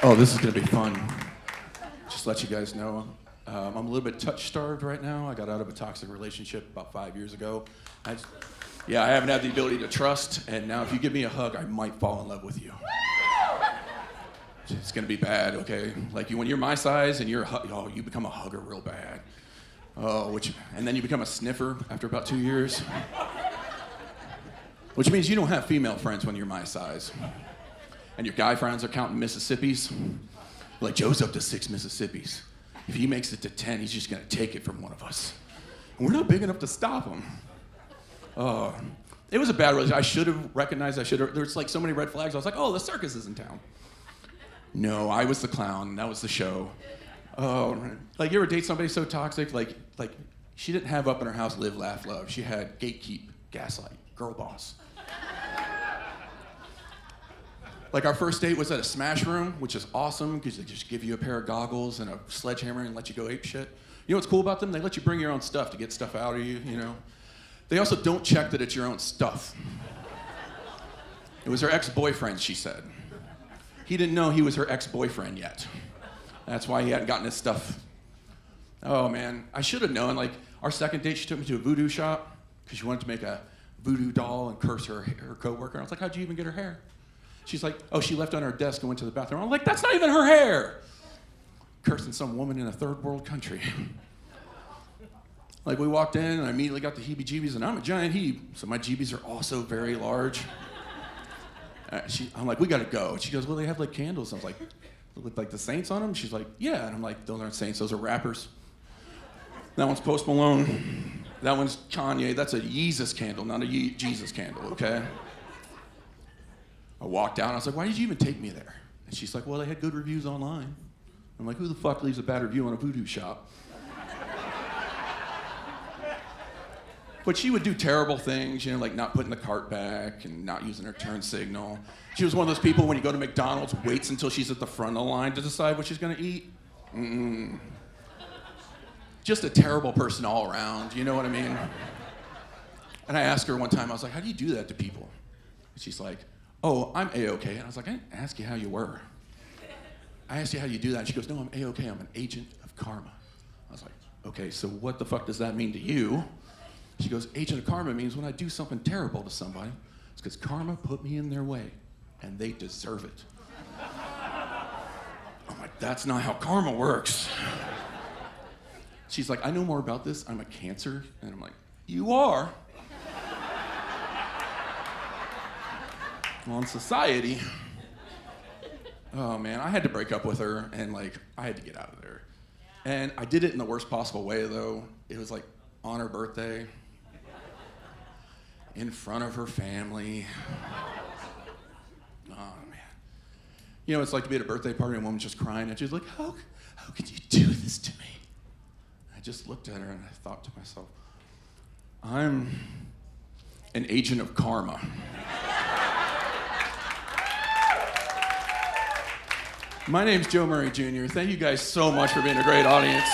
Oh, this is going to be fun. Just let you guys know. I'm a little bit touch-starved right now. I got out of a toxic relationship about 5 years ago. I haven't had the ability to trust, and now if you give me a hug, I might fall in love with you. It's going to be bad, okay? Like when you're my size and you become a hugger real bad. And then you become a sniffer after about 2 years. Which means you don't have female friends when you're my size. And your guy friends are counting Mississippis. Like, Joe's up to 6 Mississippis. If he makes it to 10, he's just gonna take it from one of us. And we're not big enough to stop him. It was a bad relationship. I should have recognized, there's like so many red flags. I was like, oh, the circus is in town. No, I was the clown, that was the show. Like, you ever date somebody so toxic? Like she didn't have up in her house live, laugh, love. She had gatekeep, gaslight, girl boss. Like, our first date was at a Smash Room, which is awesome because they just give you a pair of goggles and a sledgehammer and let you go ape shit. You know what's cool about them? They let you bring your own stuff to get stuff out of you, you know? They also don't check that it's your own stuff. It was her ex-boyfriend, she said. He didn't know he was her ex-boyfriend yet. That's why he hadn't gotten his stuff. Oh, man. I should have known. Like, our second date, she took me to a voodoo shop because she wanted to make a voodoo doll and curse her coworker. I was like, how'd you even get her hair? She's like, oh, she left it on her desk and went to the bathroom. I'm like, that's not even her hair. Cursing some woman in a third world country. Like, we walked in and I immediately got the heebie-jeebies, and I'm a giant heeb, so my jeebies are also very large. I'm like, we gotta go. She goes, well, they have like candles. I was like, with like the saints on them? She's like, yeah. And I'm like, those aren't saints, those are rappers. That one's Post Malone. That one's Kanye. That's a Yeezus candle, not a Jesus candle, okay? I walked out and I was like, why did you even take me there? And she's like, well, they had good reviews online. I'm like, who the fuck leaves a bad review on a voodoo shop? But she would do terrible things, you know, like not putting the cart back and not using her turn signal. She was one of those people when you go to McDonald's, waits until she's at the front of the line to decide what she's gonna eat. Just a terrible person all around, you know what I mean? And I asked her one time, I was like, how do you do that to people? And she's like, oh, I'm A-okay. And I was like, I didn't ask you how you were. I asked you how you do that. And she goes, no, I'm A-okay. I'm an agent of karma. I was like, okay, so what the fuck does that mean to you? She goes, agent of karma means when I do something terrible to somebody, it's because karma put me in their way, and they deserve it. I'm like, that's not how karma works. She's like, I know more about this. I'm a Cancer. And I'm like, you are? On society. Oh man, I had to break up with her, and like, I had to get out of there. And I did it in the worst possible way, though. It was like on her birthday, in front of her family. Oh man. You know, it's like to be at a birthday party and a woman's just crying, and she's like, how could you do this to me? I just looked at her and I thought to myself, I'm an agent of karma. My name's Joe Muyrray Jr. Thank you guys so much for being a great audience.